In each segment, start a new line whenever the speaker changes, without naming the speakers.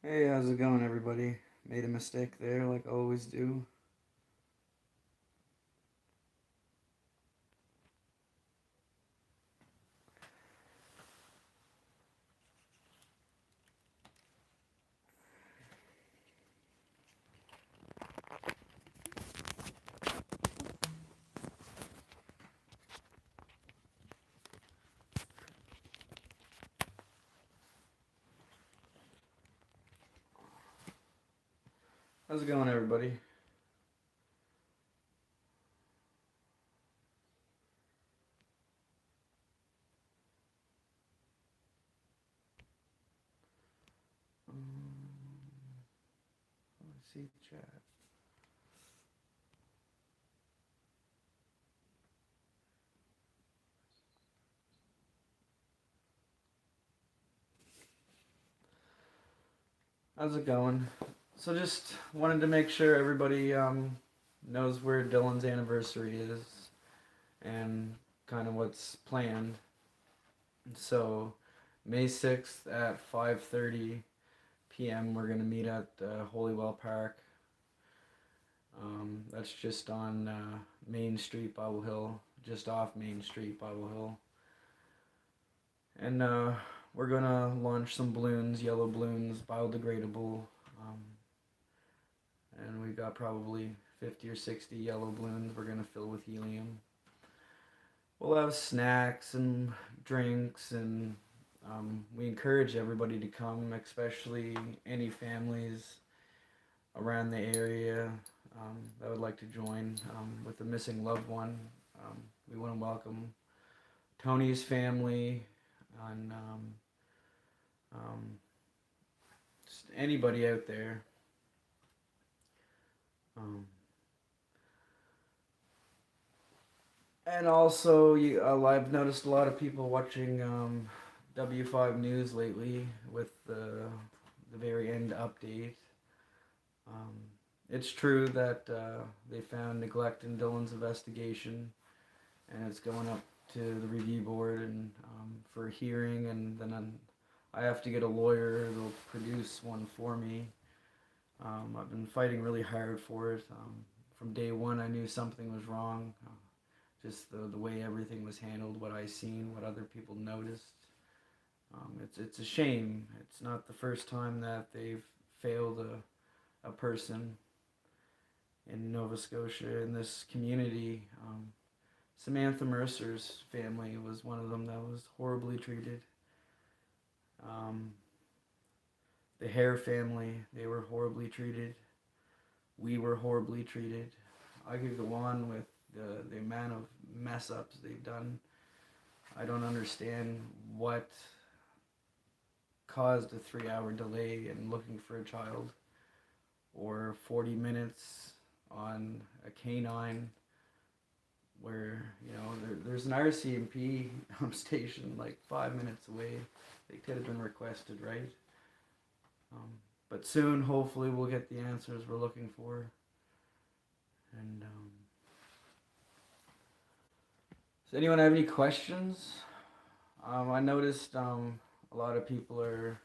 Hey, how's it going, everybody? Made a mistake there, like I always do. How's it going, everybody? Let's see chat. How's it going? So, just wanted to make sure everybody knows where Dylan's anniversary is and kind of what's planned. So, May 6th at 5:30 p.m. we're gonna meet at Holywell Park. That's just on Main Street, Bible Hill, just off Main Street, Bible Hill. And we're gonna launch some balloons, yellow balloons, biodegradable. Um, and we got probably 50 or 60 yellow balloons we're gonna fill with helium. We'll have snacks and drinks, and we encourage everybody to come, especially any families around the area that would like to join with a missing loved one. We want to welcome Tony's family and um, just anybody out there. Um, and also, I've noticed a lot of people watching W5 News lately with the very end update. Um, it's true that they found neglect in Dylan's investigation, and it's going up to the review board and for hearing, and then I have to get a lawyer that'll produce one for me. I've been fighting really hard for it. From day one, I knew something was wrong. Just the way everything was handled, what I seen, what other people noticed. It's a shame. It's not the first time that they've failed a person in Nova Scotia in this community. Samantha Mercer's family was one of them that was horribly treated. Um, the Hare family, they were horribly treated. We were horribly treated. I could go on with the amount of mess ups they've done. I don't understand what caused a 3 hour delay in looking for a child, or 40 minutes on a canine where, there's an RCMP station like 5 minutes away. They could have been requested, right? But soon, hopefully, we'll get the answers we're looking for. And does anyone have any questions? I noticed a lot of people are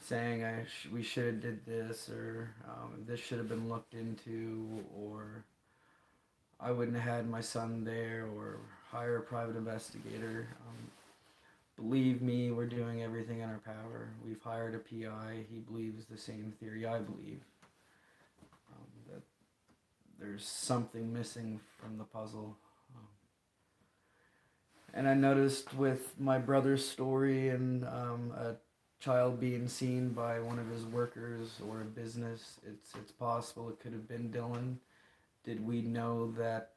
saying we should have did this, or this should have been looked into, or I wouldn't have had my son there, or hire a private investigator. Believe me, we're doing everything in our power. We've hired a PI. He believes the same theory I believe. That there's something missing from the puzzle. And I noticed with my brother's story and a child being seen by one of his workers or a business, it's possible it could have been Dylan. Did we know that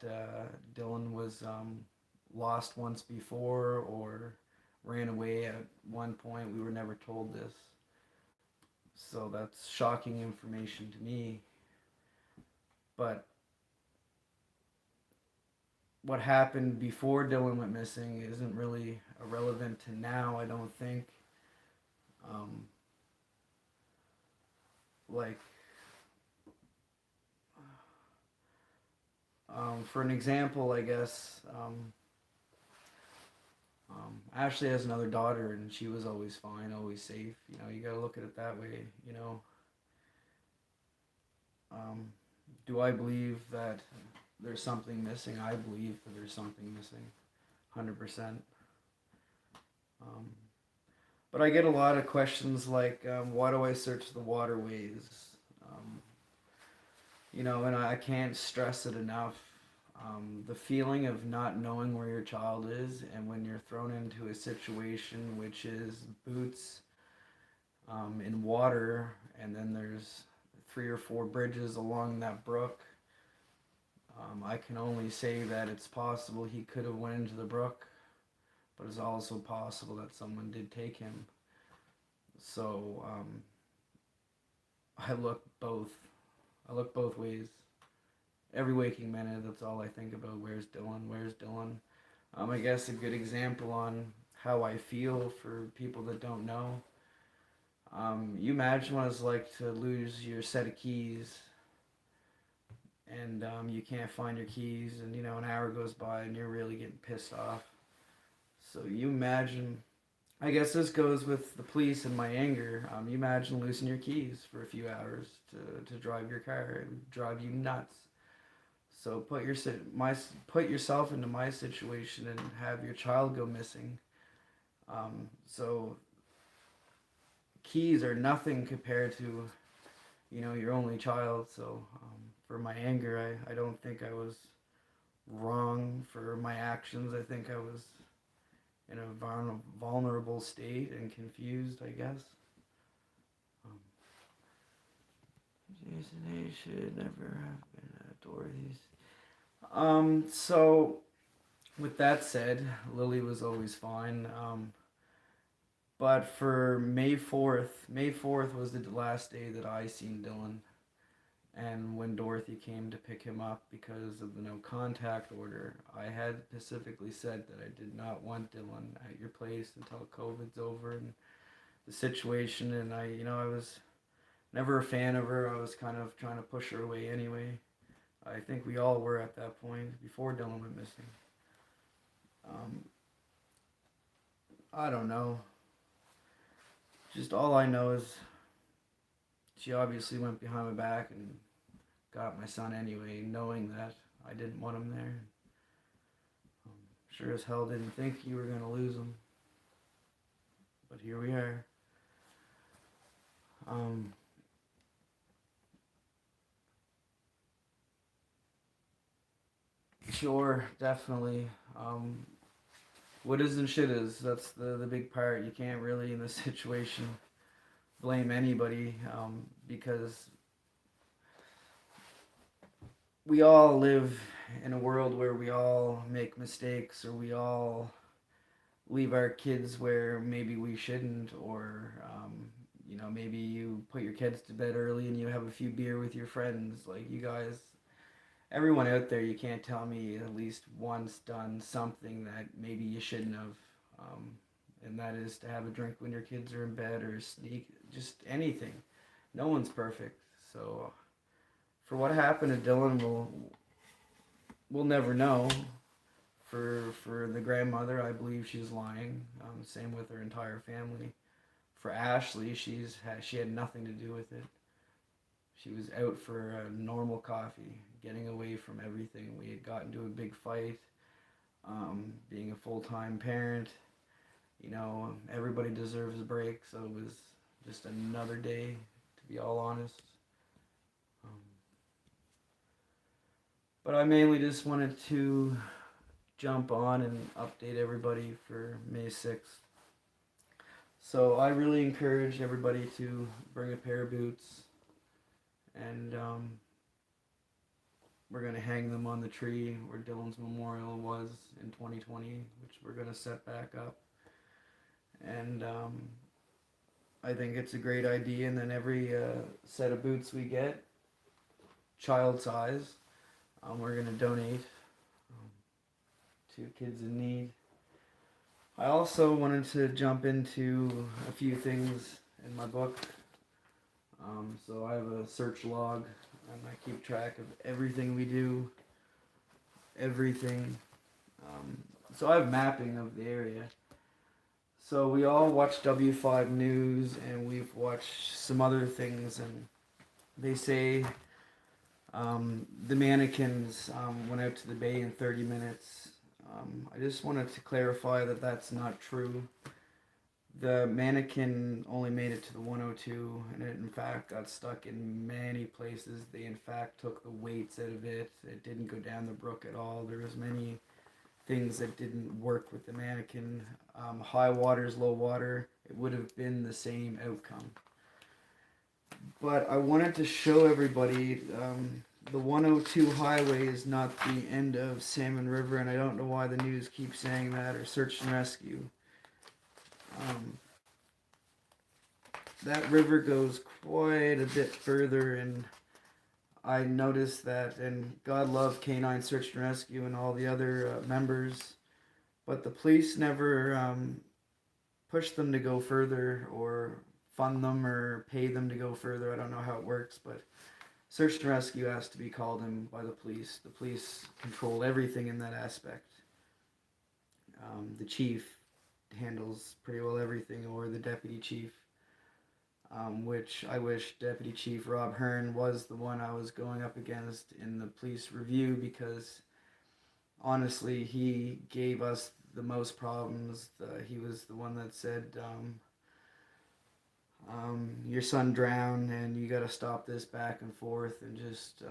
Dylan was lost once before or ran away at one point? We were never told this. So that's shocking information to me. But what happened before Dylan went missing isn't really irrelevant to now, I don't think. Um, like, for an example, I guess, Ashley has another daughter, and she was always fine, always safe. You gotta look at it that way. Um, do I believe that there's something missing? I believe that there's something missing, 100%. Um, but I get a lot of questions like, why do I search the waterways? Um, and I can't stress it enough. The feeling of not knowing where your child is, and when you're thrown into a situation which is boots in water, and then there's 3 or 4 bridges along that brook. I can only say that it's possible he could have went into the brook, but it's also possible that someone did take him. So I look both. I look both ways. Every waking minute, that's all I think about. Where's Dylan? Where's Dylan? I guess a good example on how I feel for people that don't know. You imagine what it's like to lose your set of keys, and you can't find your keys, and an hour goes by and you're really getting pissed off. So you imagine, I guess this goes with the police and my anger. You imagine losing your keys for a few hours to drive your car. It would drive you nuts. So put yourself into my situation and have your child go missing. So keys are nothing compared to your only child. So for my anger, I don't think I was wrong for my actions. I think I was in a vulnerable state and confused, I guess. Jason A should never have been at Dorothy's. So with that said, Lily was always fine. But for May 4th was the last day that I seen Dylan. And when Dorothy came to pick him up because of the no contact order, I had specifically said that I did not want Dylan at your place until COVID's over and the situation. And I was never a fan of her. I was kind of trying to push her away anyway. I think we all were at that point before Dylan went missing. I don't know. Just all I know is she obviously went behind my back and got my son anyway, knowing that I didn't want him there. Sure as hell didn't think you were going to lose him. But here we are. Sure, definitely. What is and shit is, that's the big part. You can't really, in this situation, blame anybody because we all live in a world where we all make mistakes, or we all leave our kids where maybe we shouldn't, or maybe you put your kids to bed early and you have a few beer with your friends. Like, you guys, everyone out there, you can't tell me at least once done something that maybe you shouldn't have. And that is to have a drink when your kids are in bed, or sneak, just anything. No one's perfect. So for what happened to Dylan, we'll never know. For the grandmother, I believe she's lying. Same with her entire family. For Ashley, she had nothing to do with it. She was out for a normal coffee, getting away from everything. We had gotten into a big fight. Being a full-time parent, everybody deserves a break. So it was just another day, to be all honest. But I mainly just wanted to jump on and update everybody for May 6th. So I really encourage everybody to bring a pair of boots, and we're going to hang them on the tree where Dylan's memorial was in 2020, which we're going to set back up. And I think it's a great idea. And then every set of boots we get, child size, we're going to donate to kids in need. I also wanted to jump into a few things in my book. So I have a search log, and I keep track of everything we do, everything. So I have mapping of the area. So we all watch W5 News, and we've watched some other things, and they say the mannequins went out to the bay in 30 minutes. I just wanted to clarify that that's not true. The mannequin only made it to the 102, and it in fact got stuck in many places. They in fact took the weights out of it. It didn't go down the brook at all. There was many things that didn't work with the mannequin. High waters, low water, it would have been the same outcome. But I wanted to show everybody the 102 highway is not the end of Salmon River, and I don't know why the news keeps saying that, or search and rescue. Um, that river goes quite a bit further, and I noticed that, and God love Canine Search and Rescue and all the other members, but the police never push them to go further or fund them or pay them to go further. I don't know how it works, but search and rescue has to be called in by the police. The police control everything in that aspect. The chief handles pretty well everything, or the deputy chief, which I wish Deputy Chief Rob Hearn was the one I was going up against in the police review, because honestly, he gave us the most problems. He was the one that said, your son drowned and you got to stop this back and forth, and just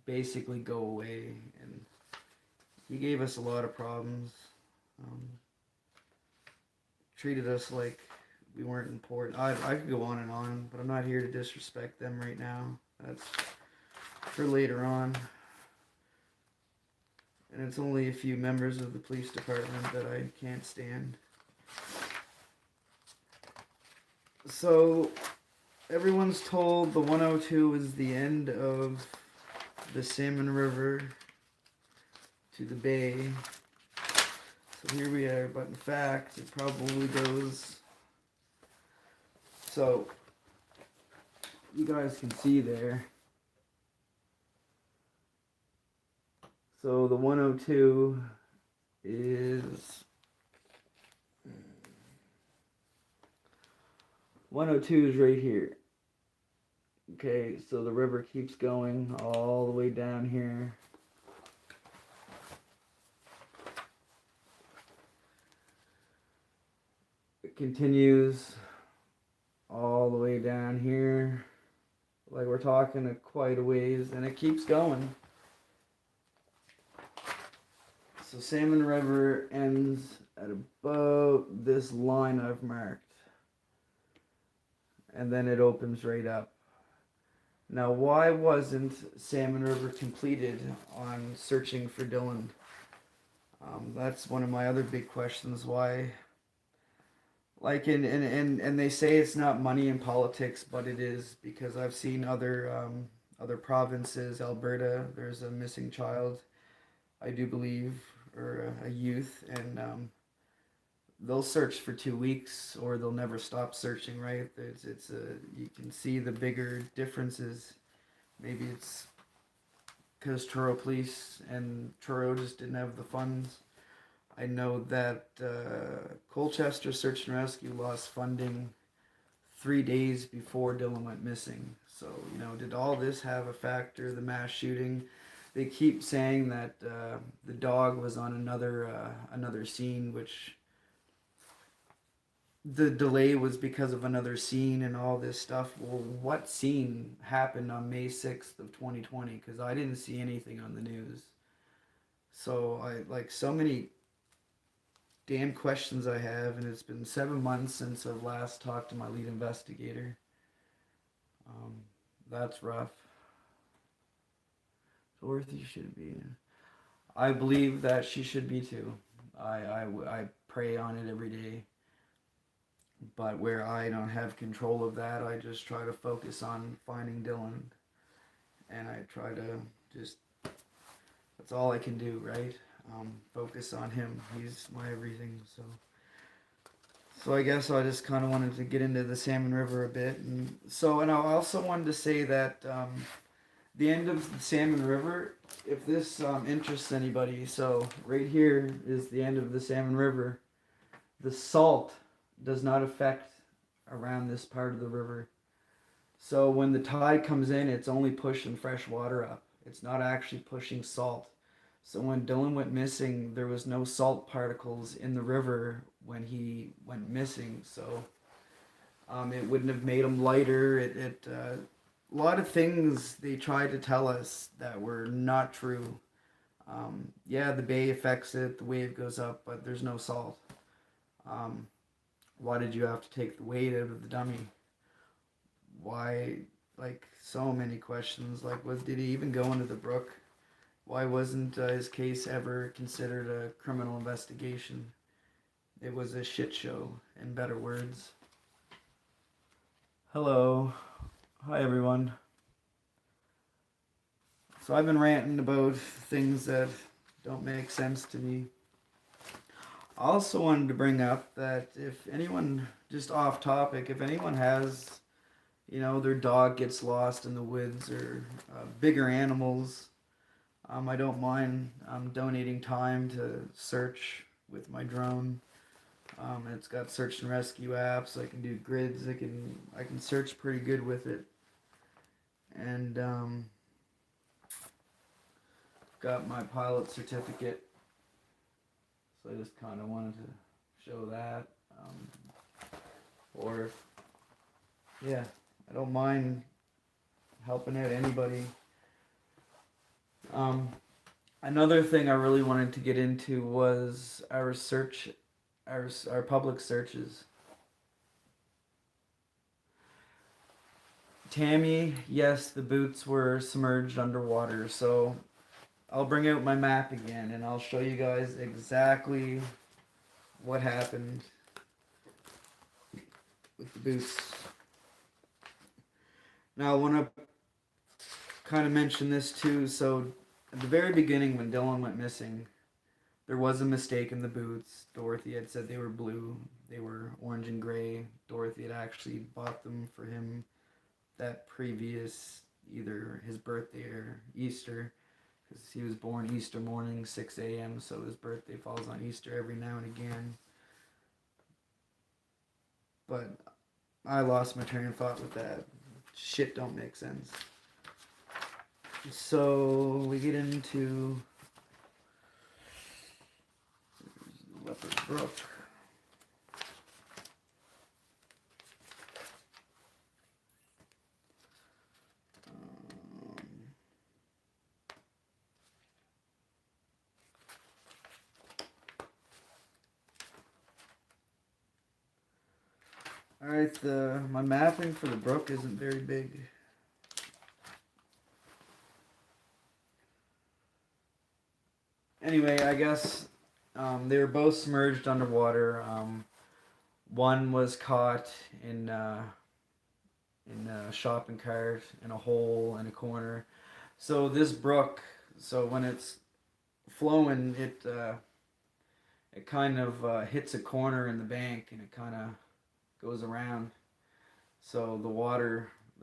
basically go away. And he gave us a lot of problems. Treated us like we weren't important. I could go on, but I'm not here to disrespect them right now. That's for later on. And it's only a few members of the police department that I can't stand. So everyone's told the 102 is the end of the Salmon River to the bay. So here we are, but in fact it probably goes, so you guys can see there. So the 102 is 102 is right here. Okay, so the river keeps going all the way down here. It continues all the way down here. Like, we're talking quite a ways, and it keeps going. So Salmon River ends at about this line I've marked. And then it opens right up. Now, why wasn't Salmon River completed on searching for Dylan? That's one of my other big questions. Why? Like, and they say it's not money in politics, but it is, because I've seen other provinces. Alberta, there's a missing child, I do believe, or a youth, and they'll search for 2 weeks, or they'll never stop searching. Right? You can see the bigger differences. Maybe it's because Truro Police and Truro just didn't have the funds. I know that Colchester Search and Rescue lost funding 3 days before Dylan went missing. So, did all this have a factor? The mass shooting. They keep saying that the dog was on another scene, which the delay was because of another scene and all this stuff. Well, what scene happened on May 6th of 2020? Because I didn't see anything on the news. So so many damn questions I have, and it's been 7 months since I've last talked to my lead investigator. That's rough. Dorothy should be. I believe that she should be too. I pray on it every day. But where I don't have control of that, I just try to focus on finding Dylan. And I try to just, that's all I can do, right? Focus on him. He's my everything. So I guess I just kind of wanted to get into the Salmon River a bit. And I also wanted to say that the end of the Salmon River, if this interests anybody, so right here is the end of the Salmon River. The salt does not affect around this part of the river. So when the tide comes in, it's only pushing fresh water up. It's not actually pushing salt. So when Dylan went missing, there was no salt particles in the river when he went missing. So it wouldn't have made him lighter. A lot of things they tried to tell us that were not true. Yeah, the bay affects it, the wave goes up, but there's no salt. Um, why did you have to take the weight out of the dummy? Why, like, so many questions. Like, did he even go into the brook? Why wasn't his case ever considered a criminal investigation? It was a shit show, in better words. Hello. Hi, everyone. So I've been ranting about things that don't make sense to me. I also wanted to bring up that if anyone, just off topic, if anyone has, their dog gets lost in the woods or bigger animals, I don't mind donating time to search with my drone. It's got search and rescue apps. I can do grids. I can search pretty good with it, and got my pilot certificate. So I just kind of wanted to show that. Or yeah, I don't mind helping out anybody. Another thing I really wanted to get into was our public searches. Tammy, yes, the boots were submerged underwater, so I'll bring out my map again and I'll show you guys exactly what happened with the boots. Now I want to kind of mention this too. So at the very beginning when Dylan went missing, there was a mistake in the boots. Dorothy had said they were blue. They were orange and gray. Dorothy had actually bought them for him that previous, either his birthday or Easter, because he was born Easter morning, 6 a.m., so his birthday falls on Easter every now and again. But I lost my train of thought with that. Shit don't make sense. So we get into Leopard Brook. Alright, my mapping for the brook isn't very big. Anyway, I guess they were both submerged underwater. One was caught in a shopping cart in a hole in a corner. So this brook, so when it's flowing, it kind of hits a corner in the bank and it kind of goes around. So the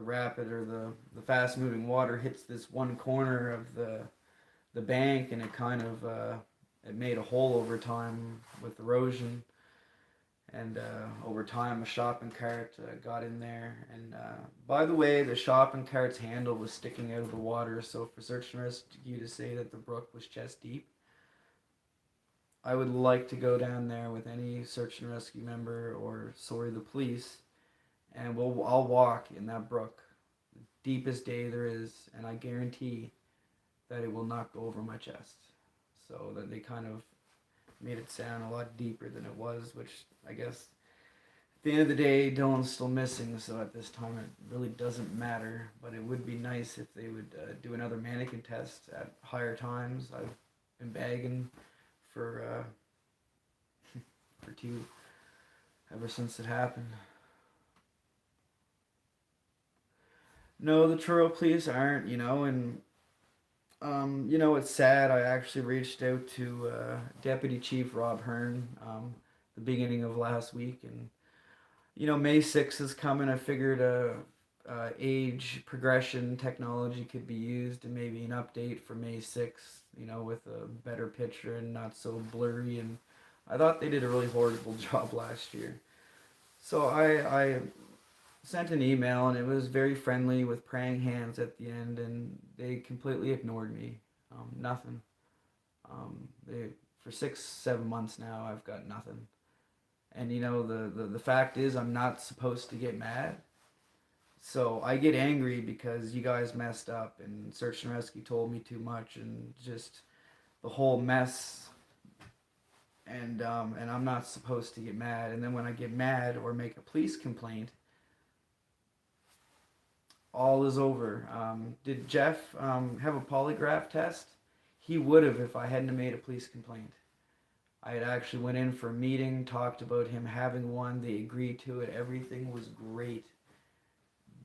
rapid or the fast moving water hits this one corner of the bank and it kind of it made a hole over time with erosion. And over time, a shopping cart got in there. And by the way, the shopping cart's handle was sticking out of the water. So for search and rescue to say that the brook was chest deep, I would like to go down there with any search and rescue member or, sorry, the police, and I'll walk in that brook, the deepest day there is, and I guarantee that it will not go over my chest. So that they kind of made it sound a lot deeper than it was, which I guess at the end of the day, Dylan's still missing, so at this time it really doesn't matter. But it would be nice if they would do another mannequin test at higher times. I've been begging for for two ever since it happened. No, the Truro police aren't, and it's sad. I actually reached out to Deputy Chief Rob Hearn the beginning of last week, and May 6th is coming. I figured age progression technology could be used, and maybe an update for May 6th, with a better picture and not so blurry. And I thought they did a really horrible job last year. So I sent an email and it was very friendly with praying hands at the end, and they completely ignored me. Nothing. They for 6 7 months now I've got nothing. And the fact is I'm not supposed to get mad. So I get angry because you guys messed up and search and rescue told me too much and just the whole mess. And I'm not supposed to get mad. And then when I get mad or make a police complaint, all is over. Did Jeff have a polygraph test? He would have if I hadn't made a police complaint. I had actually went in for a meeting, talked about him having one. They agreed to it. Everything was great.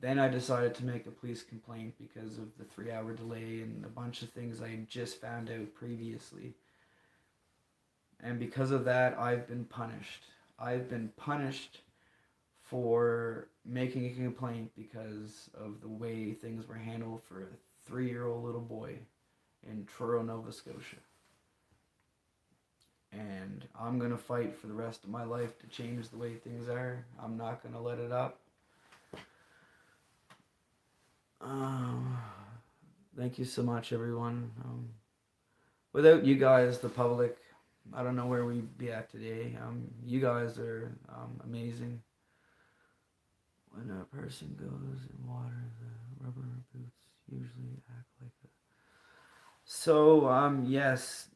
Then I decided to make a police complaint because of the 3 hour delay and a bunch of things I had just found out previously. And because of that, I've been punished. I've been punished for making a complaint because of the way things were handled for a 3 year old little boy in Truro, Nova Scotia. And I'm going to fight for the rest of my life to change the way things are. I'm not going to let it up. Thank you so much, everyone. Without you guys, the public, I don't know where we'd be at today. You guys are amazing. When a person goes in water, the rubber boots usually act like that. So, yes,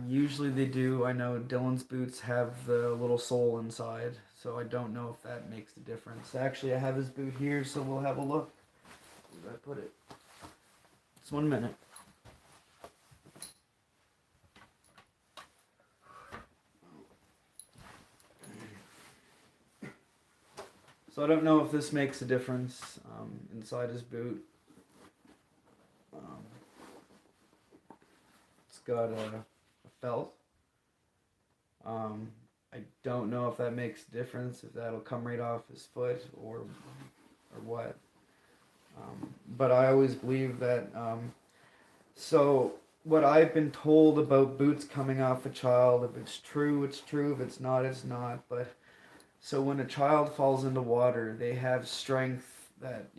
usually they do. I know Dylan's boots have the little sole inside, so I don't know if that makes a difference. Actually, I have his boot here, so we'll have a look. Where did I put it? Just 1 minute. So I don't know if this makes a difference inside his boot. It's got a felt. I don't know if that makes a difference, if that'll come right off his foot or what. But I always believe that. So what I've been told about boots coming off a child, if it's true, it's true. If it's not, it's not. But so when a child falls into water, they have strength that,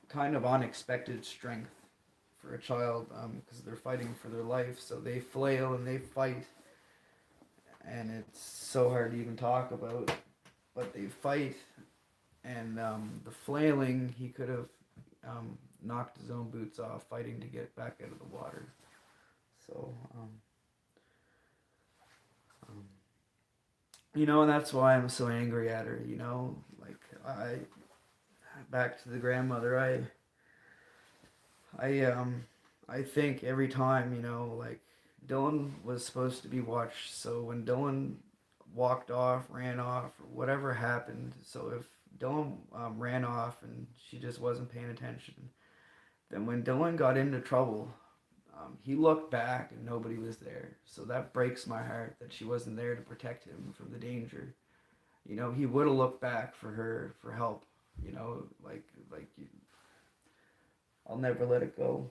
kind of unexpected strength for a child because they're fighting for their life. So they flail and they fight. And it's so hard to even talk about. But they fight. And the flailing, he could have knocked his own boots off fighting to get back out of the water. So, and that's why I'm so angry at her, like back to the grandmother, I think every time, like Dylan was supposed to be watched, so when Dylan walked off, ran off, or whatever happened, so if Dylan ran off and she just wasn't paying attention, then when Dylan got into trouble, he looked back and nobody was there. So that breaks my heart that she wasn't there to protect him from the danger. He would have looked back for her for help. Like I'll never let it go.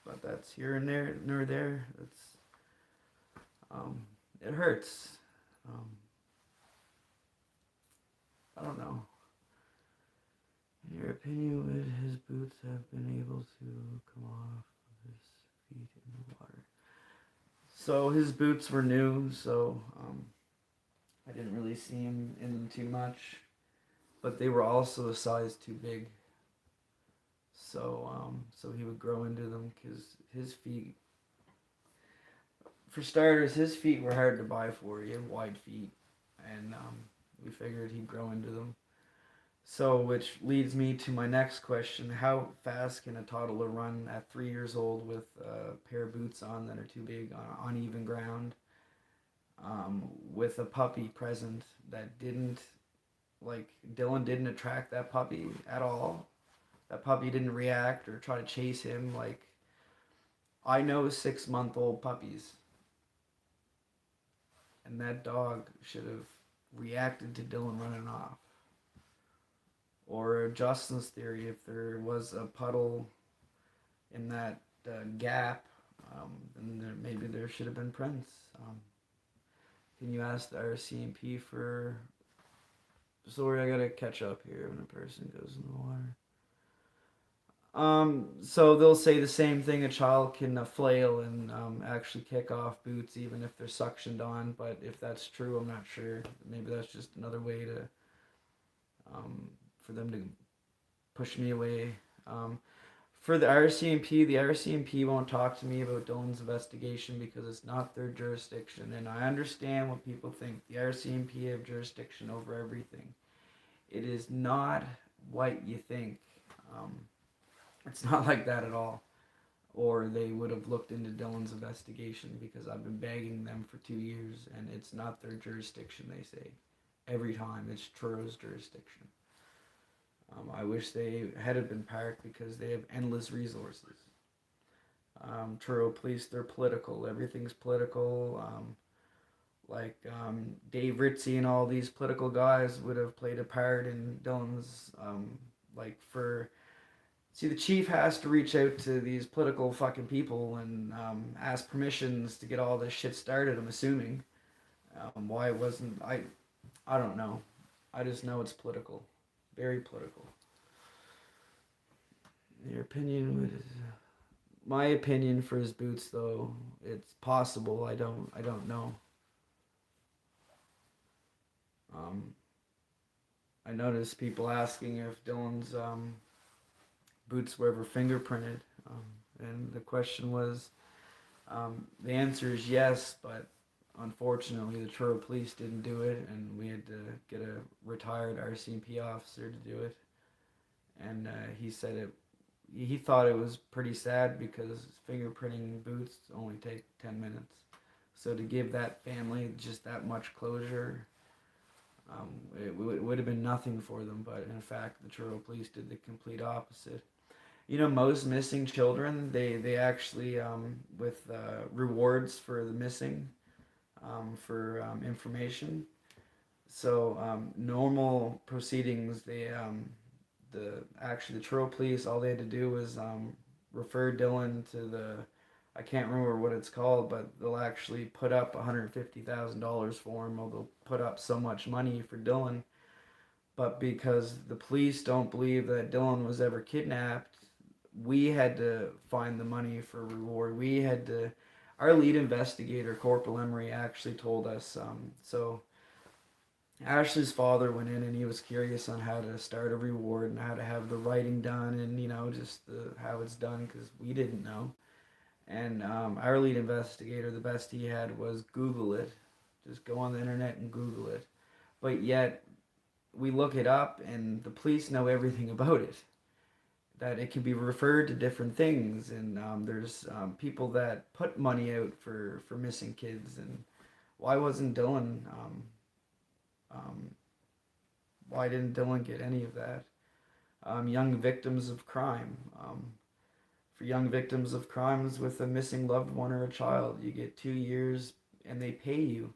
But that's here and there, nor there. It hurts. I don't know. In your opinion, would his boots have been able to come off of his feet in the water? So his boots were new, so I didn't really see him in them too much. But they were also a size too big. So he would grow into them because his feet, for starters, his feet were hard to buy for. He had wide feet, and we figured he'd grow into them. So, which leads me to my next question. How fast can a toddler run at 3 years old with a pair of boots on that are too big on uneven ground? With a puppy present that didn't, like, Dylan didn't attract that puppy at all. That puppy didn't react or try to chase him. Like, I know 6-month-old puppies. And that dog should have reacted to Dylan running off. Or Justin's theory, if there was a puddle in that gap, then maybe there should have been prints. Can you ask the RCMP for Sorry, I gotta catch up here when a person goes in the water. So they'll say the same thing. A child can flail and actually kick off boots even if they're suctioned on. But if that's true, I'm not sure. Maybe that's just another way to um, for them to push me away. Um, for the RCMP won't talk to me about Dylan's investigation because it's not their jurisdiction. And I understand what people think. The RCMP have jurisdiction over everything. It is not what you think. Um, it's not like that at all. Or they would have looked into Dylan's investigation because I've been begging them for 2 years and it's not their jurisdiction, they say. Every time it's Truro's jurisdiction. I wish they had been parked because they have endless resources. Truro police, they're political. Everything's political. Dave Ritzy and all these political guys would have played a part in Dylan's for see, the chief has to reach out to these political fucking people and ask permissions to get all this shit started. I'm assuming. Why it wasn't I don't know. I just know it's political, very political. Your opinion was my opinion for his boots, though. It's possible. I don't know. Um, I noticed people asking if Dylan's boots were ever fingerprinted, and the question was the answer is yes, but unfortunately the Truro police didn't do it, and we had to get a retired RCMP officer to do it. And he said it. He thought it was pretty sad because fingerprinting boots only take 10 minutes. So to give that family just that much closure, it would have been nothing for them. But in fact, the Truro police did the complete opposite. You know, most missing children, they actually with rewards for the missing, for information. So normal proceedings, the Truro police, all they had to do was refer Dylan to the, I can't remember what it's called, but they'll actually put up $150,000 for him, or they'll put up so much money for Dylan. But because the police don't believe that Dylan was ever kidnapped, we had to find the money for reward. We had to. Our lead investigator, Corporal Emery, actually told us. So Ashley's father went in and he was curious on how to start a reward and how to have the writing done and just how it's done because we didn't know. And our lead investigator, the best he had was Google it. Just go on the internet and Google it. But yet we look it up and the police know everything about it. That it can be referred to different things, and there's people that put money out for missing kids. And why wasn't Dylan? Um, why didn't Dylan get any of that? Young victims of crime. For young victims of crimes with a missing loved one or a child, you get 2 years, and they pay you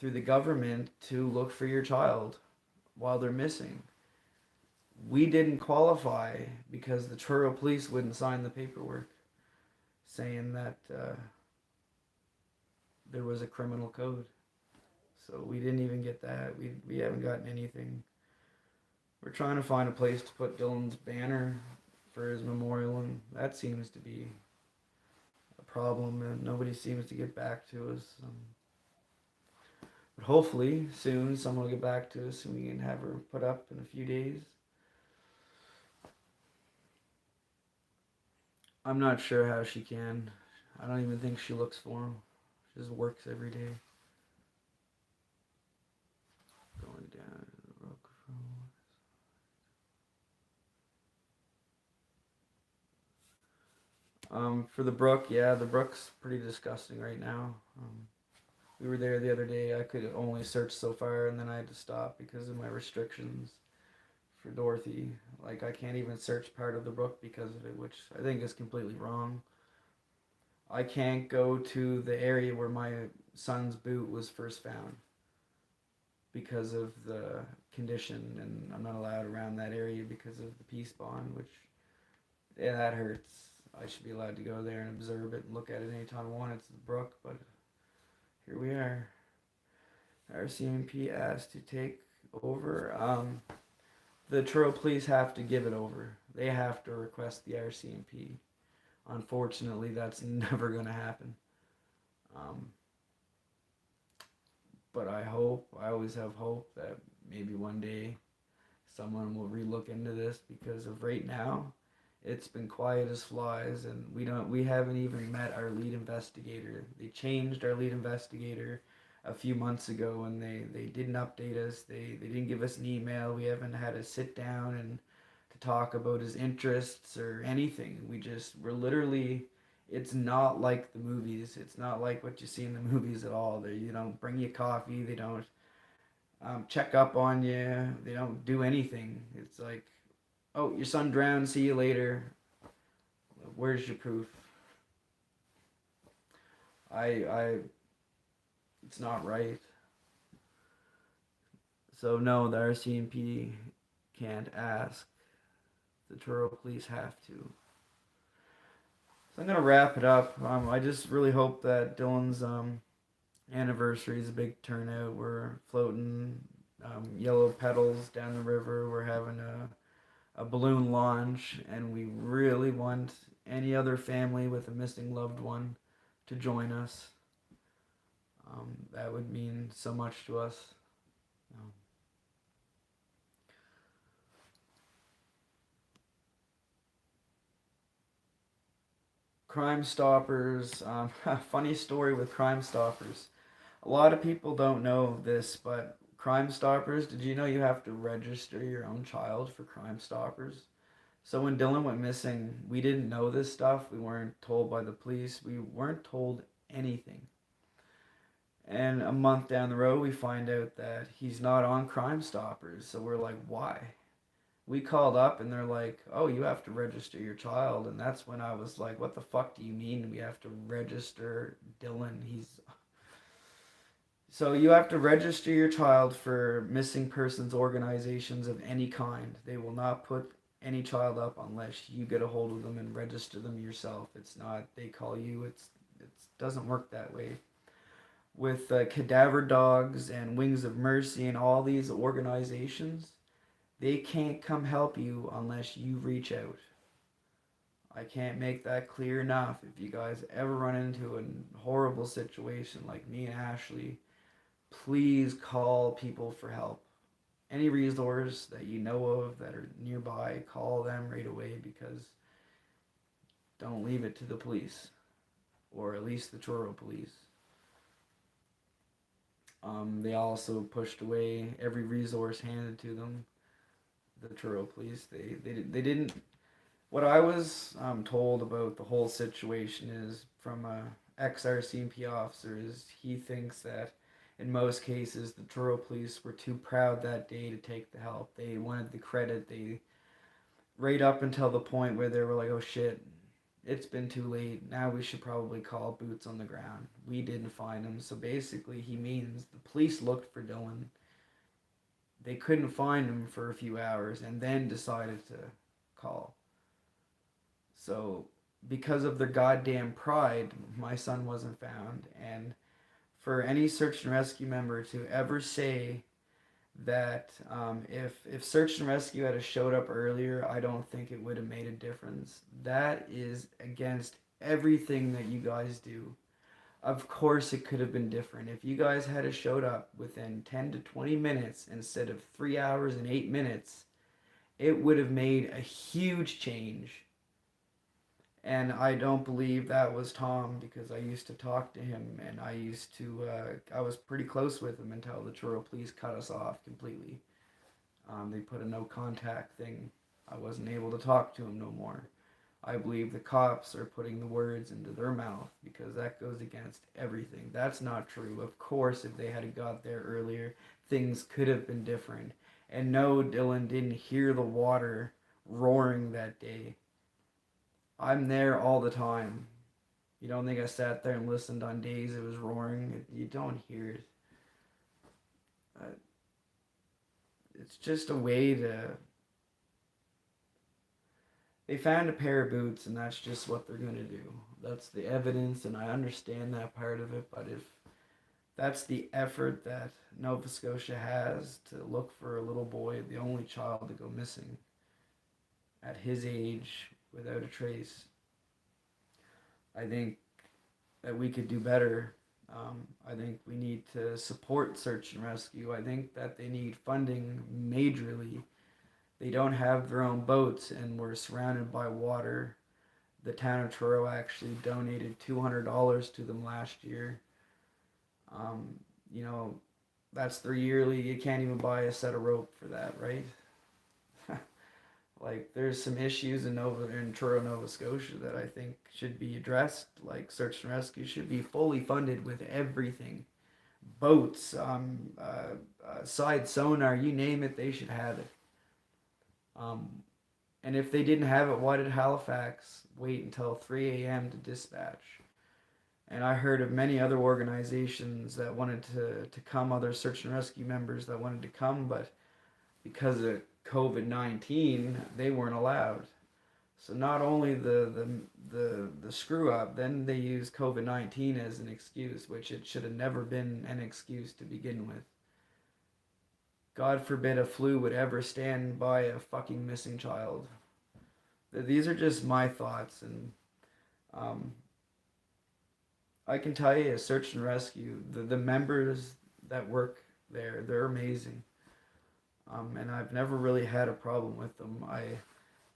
through the government to look for your child while they're missing. We didn't qualify because the Truro police wouldn't sign the paperwork saying that there was a criminal code. So we didn't even get that. We haven't gotten anything. We're trying to find a place to put Dylan's banner for his memorial, and that seems to be a problem, and nobody seems to get back to us. But hopefully, soon, someone will get back to us and we can have her put up in a few days. I'm not sure how she can. I don't even think she looks for him. She just works every day. Going down to the Brook Road. For the brook, yeah, the brook's pretty disgusting right now. We were there the other day. I could only search so far, and then I had to stop because of my restrictions for Dorothy. Like, I can't even search part of the brook because of it, which I think is completely wrong. I can't go to the area where my son's boot was first found because of the condition, and I'm not allowed around that area because of the peace bond, which, yeah, that hurts. I should be allowed to go there and observe it and look at it anytime I want. It's the brook, but here we are. RCMP asked to take over. The Truro police have to give it over. They have to request the RCMP. Unfortunately, that's never going to happen. Um, but I always have hope that maybe one day someone will relook into this because of right now, it's been quiet as flies, and we haven't even met our lead investigator. They changed our lead investigator a few months ago, and they didn't update us. They didn't give us an email. We haven't had a sit down and to talk about his interests or anything. We're literally, it's not like the movies. It's not like what you see in the movies at all. They don't bring you coffee. They don't check up on you. They don't do anything. It's like, oh, your son drowned. See you later. Where's your proof? I, it's not right. So no, the RCMP can't ask. The Truro police have to. So I'm gonna wrap it up. I just really hope that Dylan's anniversary is a big turnout. We're floating yellow petals down the river. We're having a balloon launch, and we really want any other family with a missing loved one to join us. That would mean so much to us. Um, Crime Stoppers. Funny story with Crime Stoppers. A lot of people don't know this, but Crime Stoppers, did you know you have to register your own child for Crime Stoppers? So when Dylan went missing, we didn't know this stuff. We weren't told by the police. We weren't told anything. And a month down the road, we find out that he's not on Crime Stoppers. So we're like, why? We called up and they're like, oh, you have to register your child. And that's when I was like, what the fuck do you mean we have to register Dylan? So you have to register your child for missing persons organizations of any kind. They will not put any child up unless you get a hold of them and register them yourself. It's not they call you. It doesn't work that way. With Cadaver Dogs and Wings of Mercy and all these organizations, they can't come help you unless you reach out. I can't make that clear enough. If you guys ever run into a horrible situation like me and Ashley, please call people for help. Any resource that you know of that are nearby, call them right away because don't leave it to the police, or at least the Truro police. They also pushed away every resource handed to them. The Truro police, they didn't. What I was told about the whole situation is from a ex RCMP officer is he thinks that in most cases the Truro police were too proud that day to take the help. They wanted the credit. They right up until the point where they were like, "Oh shit, it's been too late. Now we should probably call boots on the ground. We didn't find him." So basically, he means the police looked for Dylan. They couldn't find him for a few hours and then decided to call. So because of their goddamn pride, my son wasn't found. And for any search and rescue member to ever say that if search and rescue had showed up earlier, I don't think it would have made a difference. That is against everything that you guys do. Of course, it could have been different. If you guys had showed up within 10 to 20 minutes instead of 3 hours and 8 minutes, it would have made a huge change. And I don't believe that was Tom because I used to talk to him and I was pretty close with him until the Truro police cut us off completely. They put a no contact thing. I wasn't able to talk to him no more. I believe the cops are putting the words into their mouth because that goes against everything. That's not true. Of course, if they had got there earlier, things could have been different. And no, Dylan didn't hear the water roaring that day. I'm there all the time. You don't think I sat there and listened on days it was roaring? You don't hear it. Uh, it's just a way to. They found a pair of boots, and that's just what they're gonna do. That's the evidence, and I understand that part of it. But That's the effort that Nova Scotia has to look for a little boy, the only child to go missing at his age without a trace. I think that we could do better. I think we need to support search and rescue. I think that they need funding majorly. They don't have their own boats, and we're surrounded by water. The town of Truro actually donated $200 to them last year. Um, you know, that's their yearly. You can't even buy a set of rope for that, right? Like, there's some issues in Truro, Nova Scotia that I think should be addressed. Like, search and rescue should be fully funded with everything, boats, side sonar, you name it, they should have it. Um, and if they didn't have it, why did Halifax wait until 3 a.m. to dispatch? And I heard of many other organizations that wanted to come, other search and rescue members that wanted to come, but because of COVID-19, they weren't allowed. So not only the screw up, then they use COVID-19 as an excuse, which it should have never been an excuse to begin with. God forbid a flu would ever stand by a fucking missing child. These are just my thoughts, and um, I can tell you, search and rescue, the members that work there, they're amazing. And I've never really had a problem with them.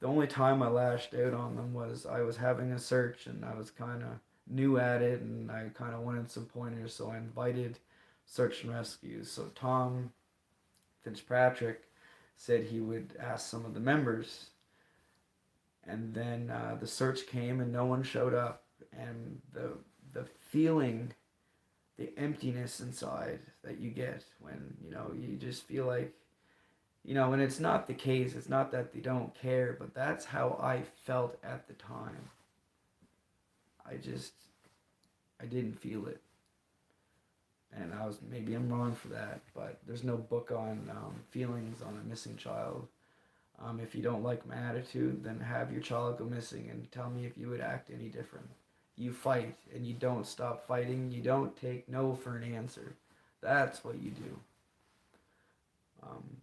The only time I lashed out on them was I was having a search and I was kind of new at it and I kind of wanted some pointers, so I invited search and rescue. So Tom Fitzpatrick said he would ask some of the members, and then the search came and no one showed up, and the feeling, the emptiness inside that you get when you just feel like, and it's not the case. It's not that they don't care, but that's how I felt at the time. I just, I didn't feel it. And maybe I'm wrong for that, but there's no book on feelings on a missing child. If you don't like my attitude, then have your child go missing and tell me if you would act any different. You fight and you don't stop fighting. You don't take no for an answer. That's what you do.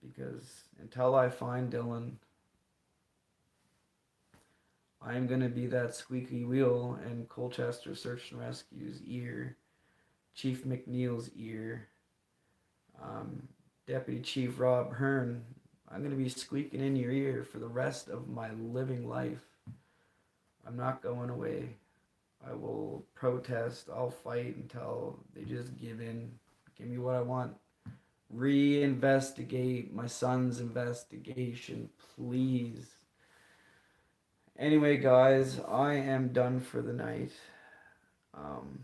Because until I find Dylan, I'm going to be that squeaky wheel in Colchester Search and Rescue's ear, Chief McNeil's ear, um, Deputy Chief Rob Hearn. I'm going to be squeaking in your ear for the rest of my living life. I'm not going away. I will protest. I'll fight until they just give in. Give me what I want. Reinvestigate my son's investigation, please. Anyway, guys, I am done for the night. Um,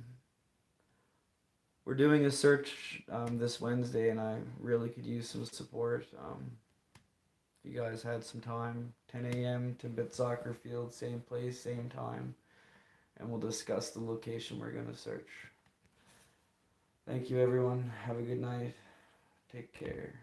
we're doing a search this Wednesday, and I really could use some support. If you guys had some time, 10 a.m. Timbit Soccer Field, same place, same time, and we'll discuss the location we're going to search. Thank you, everyone. Have a good night. Take care.